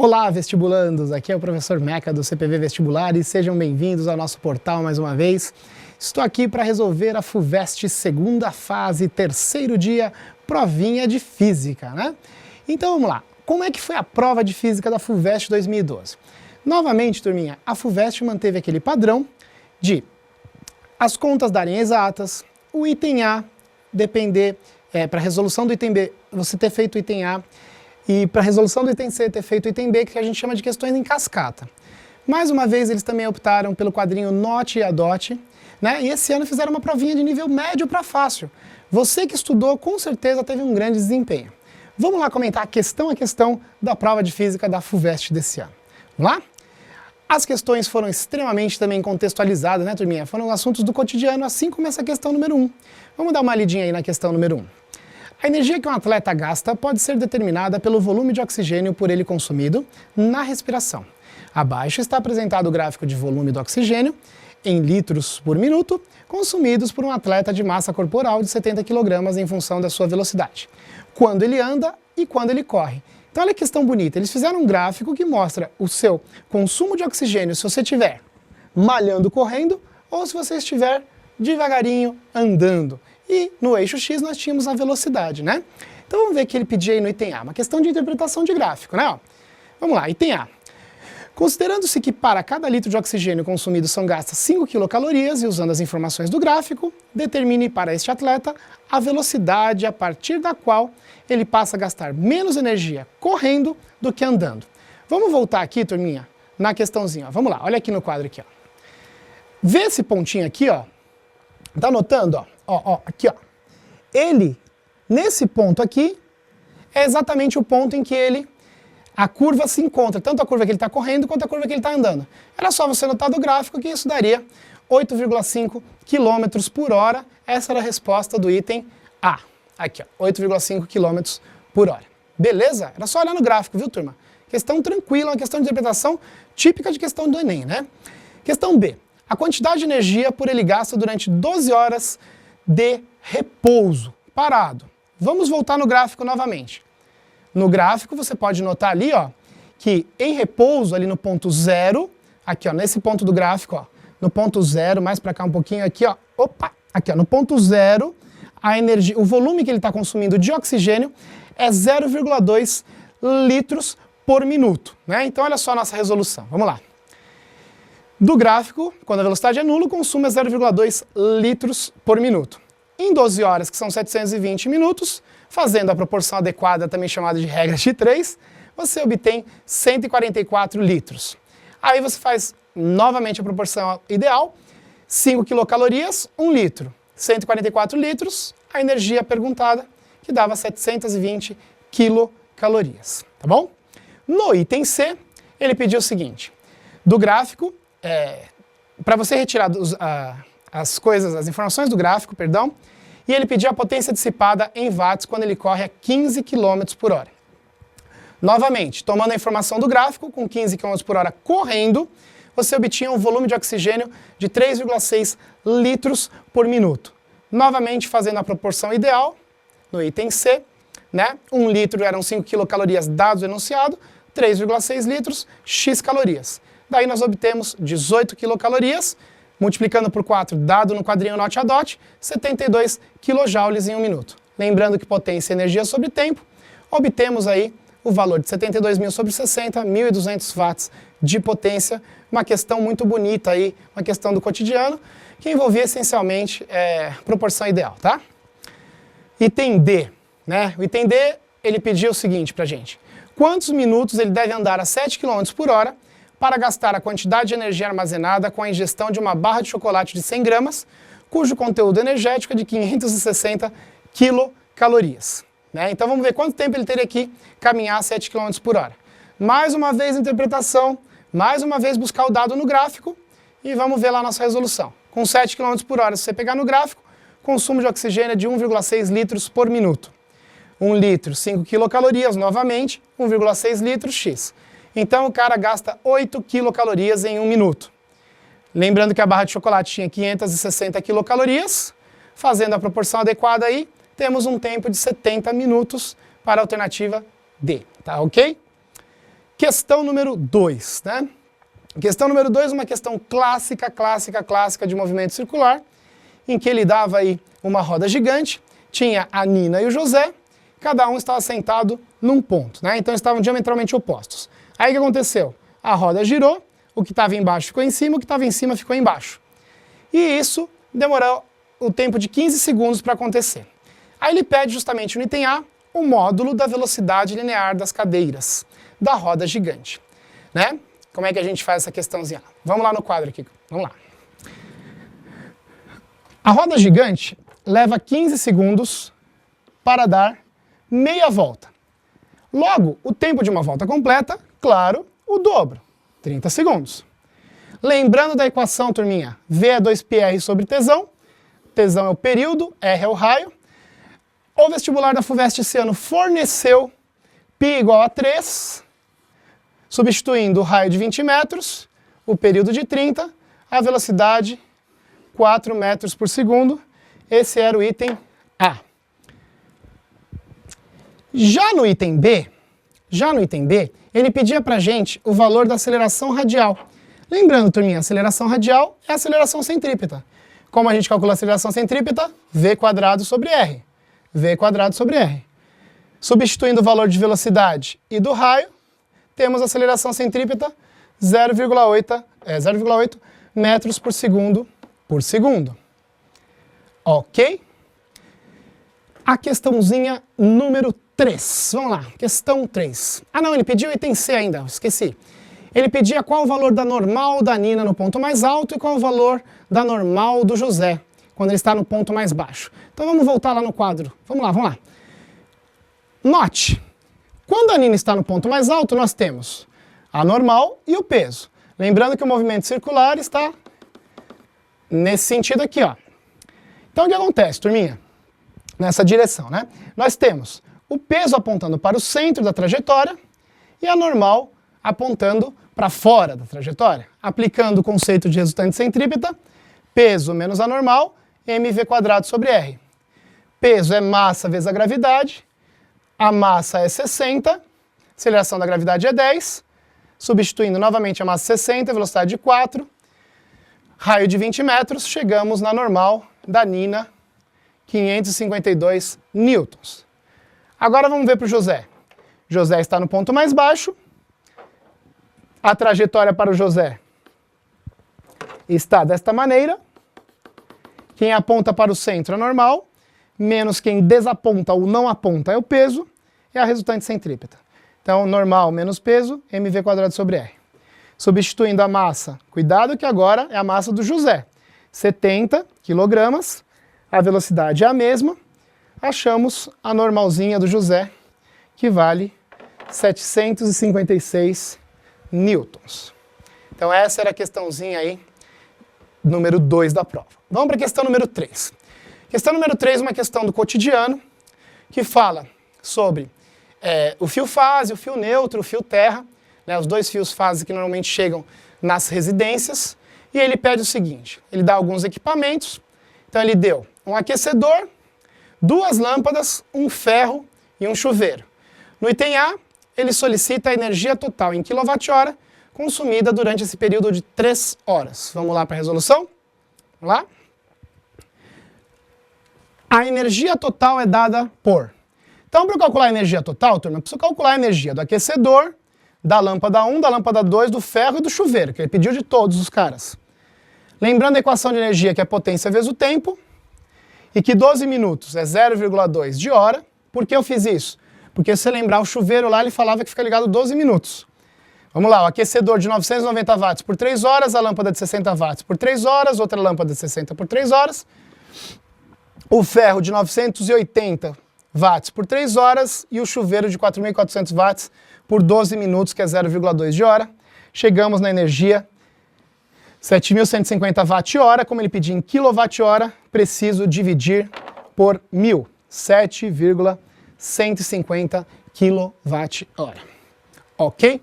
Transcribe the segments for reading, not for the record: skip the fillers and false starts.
Olá, vestibulandos! Aqui é o professor Meca do CPV Vestibular e sejam bem-vindos ao nosso portal mais uma vez. Estou aqui para resolver a FUVEST segunda fase, terceiro dia, provinha de Física, né? Então vamos lá. Como é que foi a prova de Física da FUVEST 2012? Novamente, turminha, a FUVEST manteve aquele padrão de as contas darem exatas, o item A depender, para a resolução do item B, você ter feito o item A, e para a resolução do item C ter feito o item B, que a gente chama de questões em cascata. Mais uma vez, eles também optaram pelo quadrinho NOT e ADOT, né? E esse ano fizeram uma provinha de nível médio para fácil. Você que estudou, com certeza teve um grande desempenho. Vamos lá comentar questão a questão da prova de Física da FUVEST desse ano. Vamos lá? As questões foram extremamente também contextualizadas, né, turminha? Foram assuntos do cotidiano, assim como essa questão número 1. Vamos dar uma lidinha aí na questão número 1. A energia que um atleta gasta pode ser determinada pelo volume de oxigênio por ele consumido na respiração. Abaixo está apresentado o gráfico de volume do oxigênio em litros por minuto consumidos por um atleta de massa corporal de 70 kg em função da sua velocidade, quando ele anda e quando ele corre. Então olha que questão bonita, eles fizeram um gráfico que mostra o seu consumo de oxigênio se você estiver malhando, correndo, ou se você estiver devagarinho andando. E no eixo X nós tínhamos a velocidade, né? Então vamos ver o que ele pedia aí no item A, uma questão de interpretação de gráfico, né? Ó, vamos lá, item A. Considerando-se que para cada litro de oxigênio consumido são gastas 5 kcal e usando as informações do gráfico, determine para este atleta a velocidade a partir da qual ele passa a gastar menos energia correndo do que andando. Vamos voltar aqui, turminha, na questãozinha. Ó. Vamos lá, olha aqui no quadro aqui. Ó. Vê esse pontinho aqui, ó. Tá anotando, ó? Aqui, ó. Ele, nesse ponto aqui, é exatamente o ponto em que a curva se encontra, tanto a curva que ele está correndo quanto a curva que ele está andando. Era só você notar do gráfico que isso daria 8,5 km por hora. Essa era a resposta do item A. Aqui, ó, 8,5 km por hora. Beleza? Era só olhar no gráfico, viu, turma? Questão tranquila, uma questão de interpretação típica de questão do Enem, né? Questão B. A quantidade de energia por ele gasta durante 12 horas de repouso, parado. Vamos voltar no gráfico novamente. No gráfico você pode notar ali, ó, que em repouso, ali no ponto 0, aqui ó, nesse ponto do gráfico, ó, no ponto 0, mais para cá um pouquinho, aqui ó, aqui ó, no ponto 0, a energia, o volume que ele está consumindo de oxigênio é 0,2 litros por minuto, né? Então olha só a nossa resolução, vamos lá. Do gráfico, quando a velocidade é nula, o consumo é 0,2 litros por minuto. Em 12 horas, que são 720 minutos, fazendo a proporção adequada, também chamada de regra de 3, você obtém 144 litros. Aí você faz novamente a proporção ideal, 5 kcal, 1 litro. 144 litros, a energia perguntada, que dava 720 kcal. Tá bom? No item C, ele pediu o seguinte, do gráfico, para você retirar as informações do gráfico, perdão, e ele pediu a potência dissipada em watts quando ele corre a 15 km por hora. Novamente, tomando a informação do gráfico, com 15 km por hora correndo, você obtinha um volume de oxigênio de 3,6 litros por minuto. Novamente, fazendo a proporção ideal, no item C, né? 1 litro eram 5 kcal dados o enunciado, 3,6 litros, x calorias. Daí nós obtemos 18 kcal, multiplicando por 4, dado no quadrinho NOT e ADOT, 72 kJ em 1 minuto. Lembrando que potência e energia sobre tempo, obtemos aí o valor de 72.000 sobre 60, 1.200 watts de potência, uma questão muito bonita aí, uma questão do cotidiano, que envolvia essencialmente proporção ideal, tá? Item D, né? O item D, ele pediu o seguinte pra gente, quantos minutos ele deve andar a 7 km por hora para gastar a quantidade de energia armazenada com a ingestão de uma barra de chocolate de 100 gramas, cujo conteúdo energético é de 560 kcal. Né? Então vamos ver quanto tempo ele teria que caminhar a 7 km por hora. Mais uma vez interpretação, mais uma vez buscar o dado no gráfico e vamos ver lá a nossa resolução. Com 7 km por hora, se você pegar no gráfico, consumo de oxigênio é de 1,6 litros por minuto. 1 litro, 5 kcal, novamente, 1,6 litros, x. Então o cara gasta 8 kcal em 1 minuto. Lembrando que a barra de chocolate tinha 560 kcal, fazendo a proporção adequada aí, temos um tempo de 70 minutos para a alternativa D, tá ok? Questão número 2, né? Questão número 2, uma questão clássica de movimento circular, em que ele dava aí uma roda gigante, tinha a Nina e o José, cada um estava sentado num ponto, né? Então eles estavam diametralmente opostos. Aí o que aconteceu? A roda girou, o que estava embaixo ficou em cima, o que estava em cima ficou embaixo. E isso demorou o tempo de 15 segundos para acontecer. Aí ele pede justamente no item A o módulo da velocidade linear das cadeiras da roda gigante, né? Como é que a gente faz essa questãozinha? Vamos lá no quadro aqui, vamos lá. A roda gigante leva 15 segundos para dar meia volta. Logo, o tempo de uma volta completa, claro, o dobro, 30 segundos. Lembrando da equação, turminha, V é 2πr sobre tesão, tesão é o período, R é o raio. O vestibular da FUVEST esse ano forneceu π igual a 3, substituindo o raio de 20 metros, o período de 30, a velocidade 4 metros por segundo. Esse era o item A. Já no item B, ele pedia pra gente o valor da aceleração radial. Lembrando, turminha, a aceleração radial é a aceleração centrípeta. Como a gente calcula a aceleração centrípeta? V quadrado sobre R. V quadrado sobre R. Substituindo o valor de velocidade e do raio, temos a aceleração centrípeta 0,8 metros por segundo por segundo. Ok? A questãozinha número 3. Vamos lá, questão 3. Ah não, ele pediu o item C ainda, esqueci. Ele pedia qual o valor da normal da Nina no ponto mais alto e qual o valor da normal do José, quando ele está no ponto mais baixo. Então vamos voltar lá no quadro. Vamos lá. Note, quando a Nina está no ponto mais alto, nós temos a normal e o peso. Lembrando que o movimento circular está nesse sentido aqui, ó. Então o que acontece, turminha? Nessa direção, né? Nós temos o peso apontando para o centro da trajetória e a normal apontando para fora da trajetória. Aplicando o conceito de resultante centrípeta, peso menos a normal, mv quadrado sobre r. Peso é massa vezes a gravidade, a massa é 60, aceleração da gravidade é 10, substituindo novamente a massa 60, velocidade de 4, raio de 20 metros, chegamos na normal da Nina, 552 newtons. Agora vamos ver para o José. José está no ponto mais baixo, a trajetória para o José está desta maneira, quem aponta para o centro é normal, menos quem desaponta ou não aponta é o peso, é a resultante centrípeta. Então, normal menos peso, mv quadrado sobre r. Substituindo a massa, cuidado que agora é a massa do José, 70 quilogramas, a velocidade é a mesma, achamos a normalzinha do José, que vale 756 newtons. Então essa era a questãozinha aí, número 2 da prova. Vamos para a questão número 3. Questão número 3 é uma questão do cotidiano, que fala sobre o fio fase, o fio neutro, o fio terra, né, os dois fios fase que normalmente chegam nas residências, e ele pede o seguinte, ele dá alguns equipamentos, então ele deu um aquecedor, 2 lâmpadas, um ferro e um chuveiro. No item A, ele solicita a energia total em kWh consumida durante esse período de 3 horas. Vamos lá para a resolução? Vamos lá? A energia total é dada por... Então, para eu calcular a energia total, turma, eu preciso calcular a energia do aquecedor, da lâmpada 1, da lâmpada 2, do ferro e do chuveiro, que ele pediu de todos os caras. Lembrando a equação de energia, que é potência vezes o tempo, e que 12 minutos é 0,2 de hora. Por que eu fiz isso? Porque se você lembrar, o chuveiro lá, ele falava que fica ligado 12 minutos. Vamos lá, o aquecedor de 990 watts por 3 horas, a lâmpada de 60 watts por 3 horas, outra lâmpada de 60 por 3 horas, o ferro de 980 watts por 3 horas e o chuveiro de 4.400 watts por 12 minutos, que é 0,2 de hora. Chegamos na energia 7.150 watt-hora, como ele pediu em quilowatt-hora, preciso dividir por 1.000, 7,150 kWh. Ok?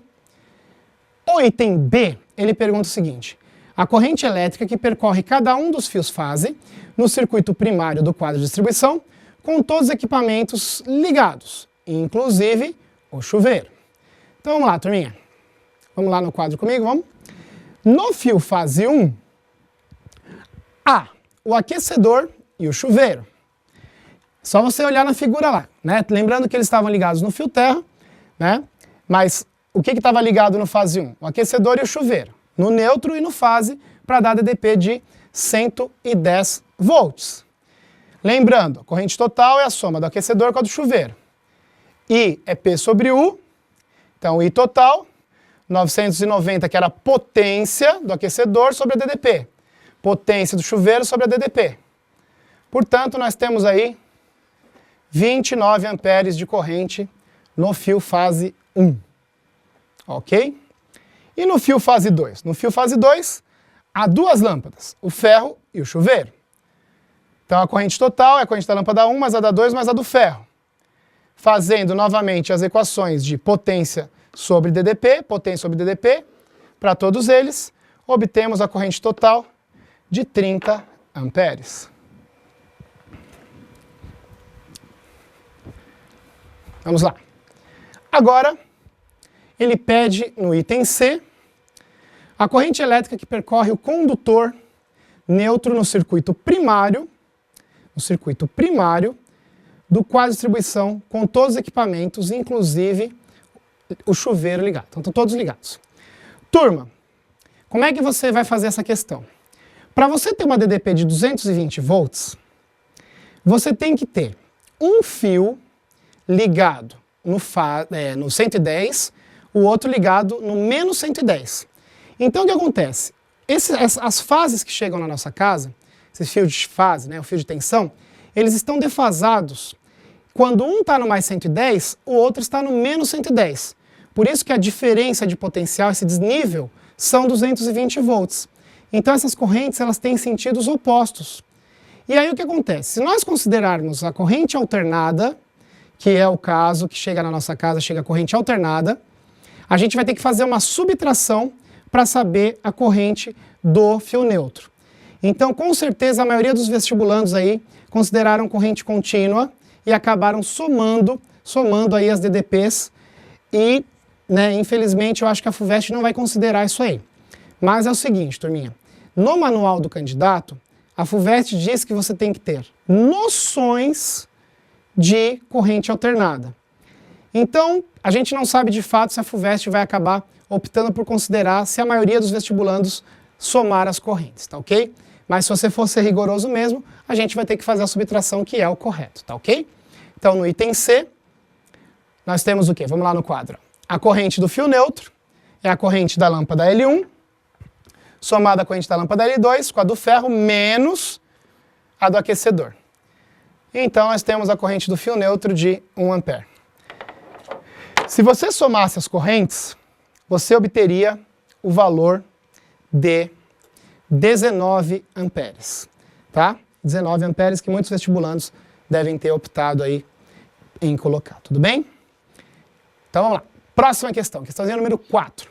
O item B, ele pergunta o seguinte, a corrente elétrica que percorre cada um dos fios fase no circuito primário do quadro de distribuição, com todos os equipamentos ligados, inclusive o chuveiro. Então vamos lá, turminha. Vamos lá no quadro comigo, vamos? No fio fase 1, há o aquecedor e o chuveiro. Só você olhar na figura lá, né? Lembrando que eles estavam ligados no fio terra, né? Mas o que estava ligado no fase 1? O aquecedor e o chuveiro. No neutro e no fase, para dar DDP de 110 volts. Lembrando, a corrente total é a soma do aquecedor com a do chuveiro. I é P sobre U, então I total, 990 que era a potência do aquecedor sobre a DDP. Potência do chuveiro sobre a DDP. Portanto, nós temos aí 29 amperes de corrente no fio fase 1. Ok? E no fio fase 2? No fio fase 2, há duas lâmpadas, o ferro e o chuveiro. Então a corrente total é a corrente da lâmpada 1 mais a da 2 mais a do ferro. Fazendo novamente as equações de potência sobre DDP, potência sobre DDP, para todos eles, obtemos a corrente total de 30 amperes. Vamos lá. Agora, ele pede no item C a corrente elétrica que percorre o condutor neutro no circuito primário, do quadro de distribuição com todos os equipamentos, inclusive o chuveiro ligado. Então, estão todos ligados. Turma, como é que você vai fazer essa questão? Para você ter uma DDP de 220 volts, você tem que ter um fio ligado no 110, o outro ligado no menos 110. Então, o que acontece? As fases que chegam na nossa casa, esses fios de fase, né, o fio de tensão, eles estão defasados. Quando um está no mais 110, o outro está no menos 110. Por isso que a diferença de potencial, esse desnível, são 220 volts. Então essas correntes elas têm sentidos opostos. E aí o que acontece? Se nós considerarmos a corrente alternada, que é o caso que chega na nossa casa, chega a corrente alternada, a gente vai ter que fazer uma subtração para saber a corrente do fio neutro. Então, com certeza, a maioria dos vestibulandos aí consideraram corrente contínua e acabaram somando aí as DDPs e, né, infelizmente, eu acho que a FUVEST não vai considerar isso aí. Mas é o seguinte, turminha, no manual do candidato, a FUVEST diz que você tem que ter noções de corrente alternada. Então, a gente não sabe de fato se a FUVEST vai acabar optando por considerar se a maioria dos vestibulandos somar as correntes, tá ok? Mas se você for ser rigoroso mesmo, a gente vai ter que fazer a subtração que é o correto, tá ok? Então, no item C, nós temos o quê? Vamos lá no quadro. A corrente do fio neutro é a corrente da lâmpada L1, somada à corrente da lâmpada L2 com a do ferro menos a do aquecedor. Então, nós temos a corrente do fio neutro de 1 ampere. Se você somasse as correntes, você obteria o valor de 19 amperes, tá? 19 amperes que muitos vestibulandos devem ter optado aí em colocar, tudo bem? Então vamos lá, próxima questão, questãozinha número 4.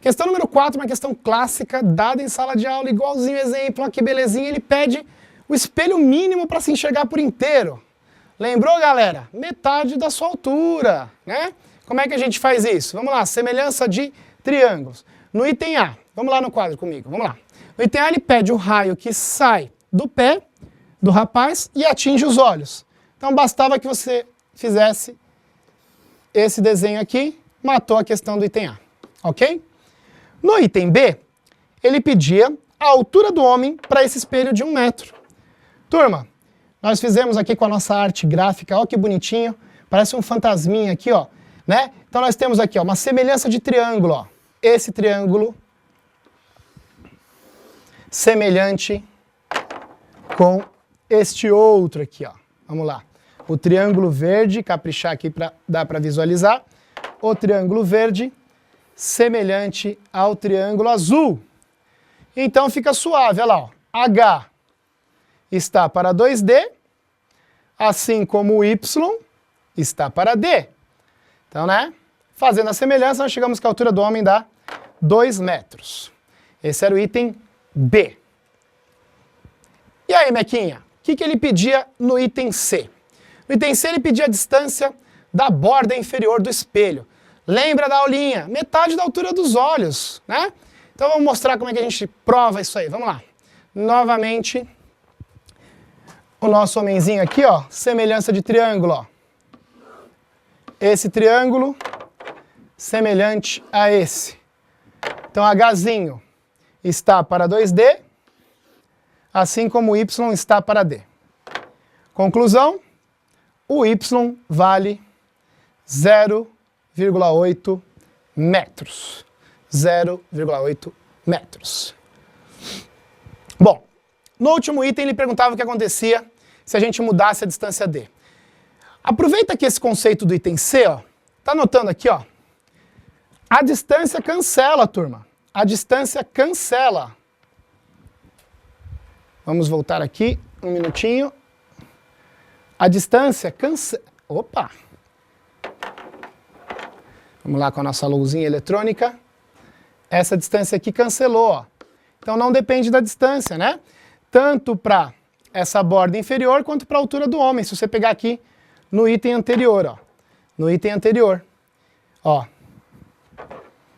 Questão número 4 é uma questão clássica, dada em sala de aula, igualzinho exemplo, ó, que belezinha, ele pede o espelho mínimo para se enxergar por inteiro. Lembrou, galera? Metade da sua altura, né? Como é que a gente faz isso? Vamos lá, semelhança de triângulos. No item A, vamos lá no quadro comigo, vamos lá. No item A ele pede o raio que sai do pé do rapaz e atinge os olhos. Então bastava que você fizesse esse desenho aqui, matou a questão do item A, ok? No item B, ele pedia a altura do homem para esse espelho de 1 metro. Turma, nós fizemos aqui com a nossa arte gráfica, ó que bonitinho, parece um fantasminha aqui, ó, né? Então nós temos aqui, ó, uma semelhança de triângulo, ó. Esse triângulo semelhante com este outro aqui, ó. Vamos lá. O triângulo verde, caprichar aqui para dar para visualizar. O triângulo verde semelhante ao triângulo azul. Então fica suave, olha lá, ó. H está para 2D, assim como o Y está para D. Então, né? Fazendo a semelhança, nós chegamos que a altura do homem dá 2 metros. Esse era o item B. E aí, Mequinha? O que ele pedia no item C? No item C ele pedia a distância da borda inferior do espelho. Lembra da aulinha? Metade da altura dos olhos, né? Então vamos mostrar como é que a gente prova isso aí. Vamos lá. Novamente, o nosso homenzinho aqui, ó, semelhança de triângulo, ó. Esse triângulo semelhante a esse. Então, Hzinho está para 2D, assim como o Y está para D. Conclusão, o Y vale 0,8 metros. 0,8 metros. Bom, no último item ele perguntava o que acontecia se a gente mudasse a distância D. Aproveita que esse conceito do item C, ó, tá anotando aqui, ó. A distância cancela, turma. A distância cancela. Vamos voltar aqui um minutinho. A distância cancela. Opa! Vamos lá com a nossa luzinha eletrônica. Essa distância aqui cancelou, ó. Então não depende da distância, né? Tanto para essa borda inferior quanto para a altura do homem. Se você pegar aqui no item anterior, ó. No item anterior. Ó.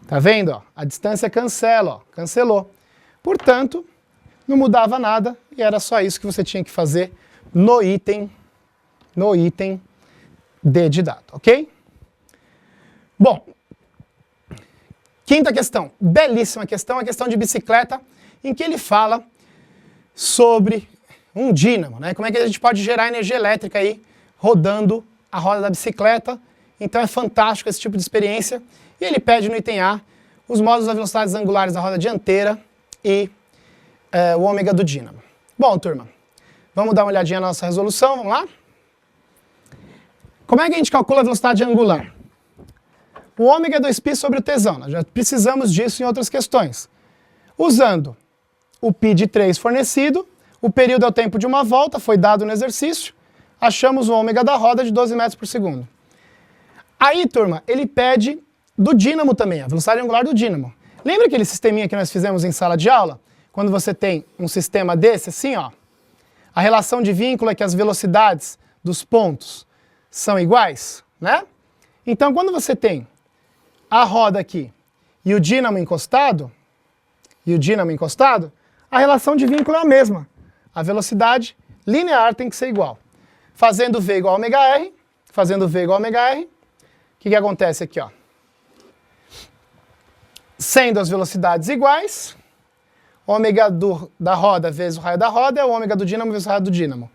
Tá vendo, ó? A distância cancela, ó. Cancelou. Portanto, não mudava nada e era só isso que você tinha que fazer no item D de dado, ok? Bom, quinta questão, belíssima questão, a questão de bicicleta, em que ele fala sobre um dínamo, né? Como é que a gente pode gerar energia elétrica aí rodando a roda da bicicleta. Então é fantástico esse tipo de experiência. E ele pede no item A os módulos das velocidades angulares da roda dianteira e o ômega do dínamo. Bom, turma, vamos dar uma olhadinha na nossa resolução, vamos lá? Como é que a gente calcula a velocidade angular? O ômega é 2π sobre o Tzão, nós já precisamos disso em outras questões. Usando o π de 3 fornecido, o período é o tempo de uma volta, foi dado no exercício, achamos o ômega da roda de 12 metros por segundo. Aí, turma, ele pede do dínamo também, a velocidade angular do dínamo. Lembra aquele sisteminha que nós fizemos em sala de aula? Quando você tem um sistema desse, assim, ó, a relação de vínculo é que as velocidades dos pontos são iguais, né? Então, quando você tem a roda aqui e o dínamo encostado, a relação de vínculo é a mesma. A velocidade linear tem que ser igual. Fazendo V igual a ômega-R, o que acontece aqui, ó? Sendo as velocidades iguais, ômega da roda vezes o raio da roda é o ômega do dínamo vezes o raio do dínamo.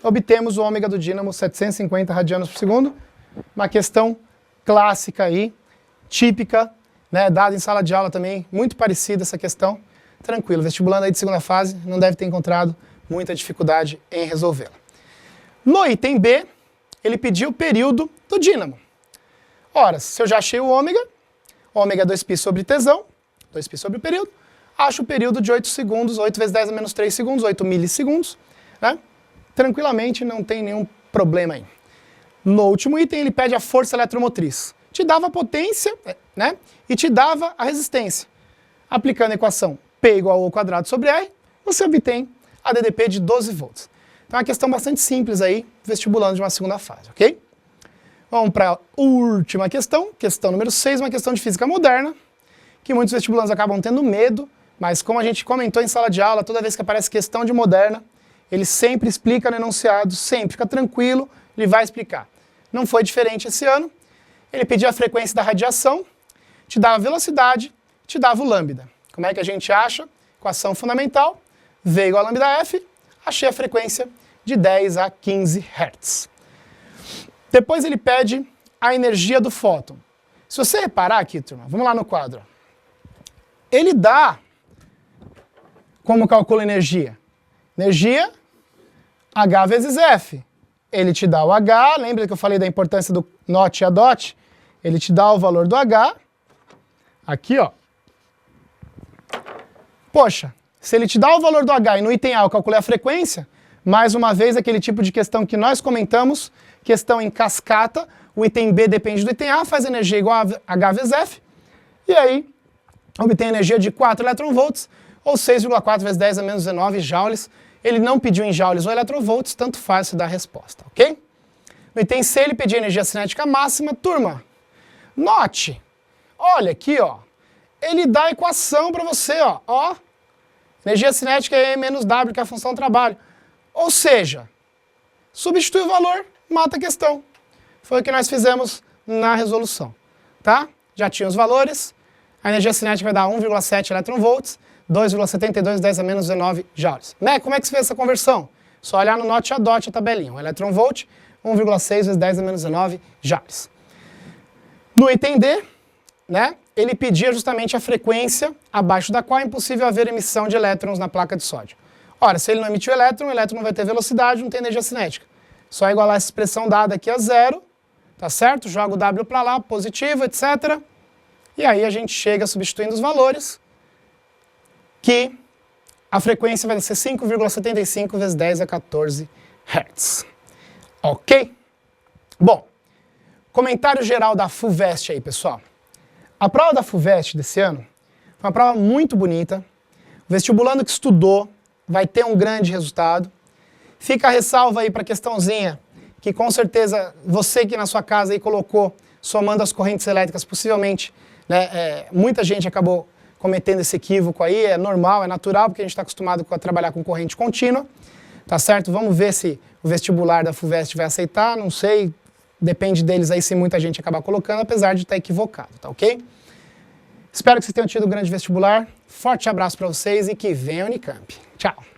Obtemos o ômega do dínamo 750 radianos por segundo, uma questão clássica aí, típica, né, dada em sala de aula também, muito parecida essa questão. Tranquilo, vestibulando aí de segunda fase, não deve ter encontrado muita dificuldade em resolvê-la. No item B, ele pediu o período do dínamo. Ora, se eu já achei o ômega é 2π sobre Tzão, 2π sobre o período, acho o período de 8 segundos, 8 vezes 10 a menos 3 segundos, 8 milissegundos, né? Tranquilamente, não tem nenhum problema aí. No último item, ele pede a força eletromotriz. Te dava a potência, né? E te dava a resistência. Aplicando a equação P igual ao quadrado sobre R, você obtém a DDP de 12 volts. Então é uma questão bastante simples aí, vestibulando de uma segunda fase, ok? Vamos para a última questão, questão número 6, uma questão de física moderna, que muitos vestibulantes acabam tendo medo, mas como a gente comentou em sala de aula, toda vez que aparece questão de moderna, ele sempre explica no enunciado, sempre, fica tranquilo, ele vai explicar. Não foi diferente esse ano, ele pediu a frequência da radiação, te dava a velocidade, te dava o lambda. Como é que a gente acha? Equação fundamental, V igual a lambda F, achei a frequência de 10 a 15 Hz. Depois ele pede a energia do fóton. Se você reparar aqui, turma, vamos lá no quadro. Ele dá como calcula energia? Energia H vezes F. Ele te dá o H, lembra que eu falei da importância do NOT e a DOT? Ele te dá o valor do H, aqui, ó. Poxa, se ele te dá o valor do H e no item A eu calculei a frequência, mais uma vez aquele tipo de questão que nós comentamos, questão em cascata, o item B depende do item A, faz energia igual a H vezes F, e aí obtém energia de 4 eletronvolts, ou 6,4 vezes 10 a menos 19 joules. Ele não pediu em joules ou eletronvolts, tanto faz se dar a resposta, ok? No item C ele pediu energia cinética máxima. Turma, Note, olha aqui, ó, ele dá a equação para você, ó, energia cinética é E menos W, que é a função do trabalho. Ou seja, substitui o valor, mata a questão. Foi o que nós fizemos na resolução, tá? Já tinha os valores, a energia cinética vai dar 1,7 eletronvolts, 2,72 10 a menos 19 joules. Né? Como é que se fez essa conversão? Só olhar no note a dot a tabelinha. 1 eletronvolt, 1,6 vezes 10 a menos 19 joules. No item D, né, ele pedia justamente a frequência abaixo da qual é impossível haver emissão de elétrons na placa de sódio. Ora, se ele não emitiu elétron, o elétron não vai ter velocidade, não tem energia cinética. Só igualar essa expressão dada aqui a zero, tá certo? Joga o W para lá, positivo, etc. E aí a gente chega substituindo os valores, que a frequência vai ser 5,75 vezes 10 a 14 Hz. Ok? Bom, comentário geral da FUVEST aí, pessoal. A prova da FUVEST desse ano foi uma prova muito bonita. O vestibulando que estudou vai ter um grande resultado. Fica a ressalva aí para a questãozinha, que com certeza você que na sua casa aí colocou, somando as correntes elétricas, possivelmente, né, muita gente acabou cometendo esse equívoco aí, é normal, é natural, porque a gente está acostumado a trabalhar com corrente contínua, tá certo? Vamos ver se o vestibular da FUVEST vai aceitar, não sei, depende deles aí se muita gente acabar colocando, apesar de estar equivocado, tá ok? Espero que vocês tenham tido um grande vestibular, forte abraço para vocês e que venha a Unicamp. Tchau!